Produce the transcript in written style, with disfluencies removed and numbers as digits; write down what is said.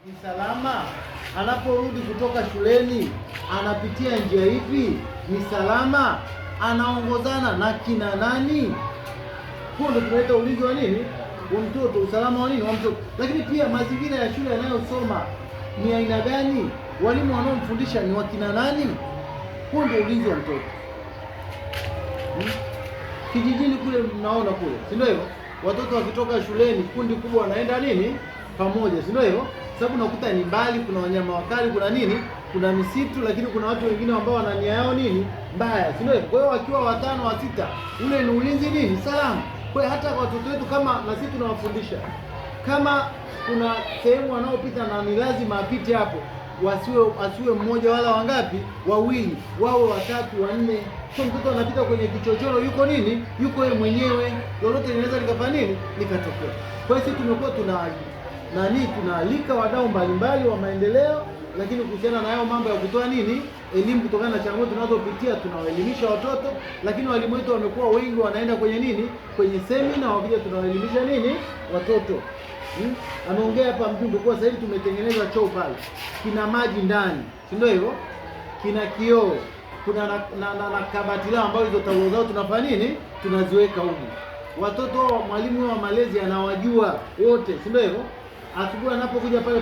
Ni salama? Anaporudi kutoka shuleni anapitia njia ipi? Ni salama? Anaongozana na kina nani? Huo ndio tunaita ulinzi wa nini? Wa mtoto, usalama wa nini? Wa mtoto. Lakini pia mazingira ya shule yanayosoma ni aina gani? Walimu wanaomfundisha ni wakina nani? Huo ndio ulinzi wa mtoto. Kijijini kule mnaona kule, si ndio hivyo? Watoto wakitoka shuleni kundi kubwa wanaenda nini? Pamoja, si ndio hivyo? Sababu nakuta ni mbali, kuna wanyama wakali, kuna nini? Kuna misitu, lakini kuna watu wengine ambao wana nia yao nini? Mbaya, si ndio hivyo? Kwa hiyo wakiwa watano wa sita, ule ni ulinzi nini? Salama. Kwa hiyo hata kwa watoto wetu kama na sisi tunawafundisha, kama kuna sehemu wanaopita na ni lazima apite hapo, asiwe mmoja wala wangapi, wawili, wawe watatu, wanne. Sio mtoto anapita kwenye kichochoro yuko nini? Yuko yeye mwenyewe, lolote linaweza likafanya nini? Likatokea. Kwa hiyo sisi tumekuwa tunaalika wadau mbalimbali wa maendeleo, lakini kuhusiana na hayo mambo ya kutoa nini? Elimu kutokana na changamoto tunazopitia, tunawaelimisha watoto, lakini walimu wetu wamekuwa wengi wanaenda kwenye nini? Kwenye semina, wakija tunawaelimisha nini? Watoto. Ameongea hapa mjumbe kwa sasa hivi tumetengeneza choo pale. Kina maji ndani. Si ndio hivyo? Kina kioo. Kuna na kabati lao ambayo hizo taulo zao tunafanya nini? Tunaziweka huko. Watoto mwalimu wa malezi anawajua wote, si ndio hivyo? Asubuhi anapokuja pale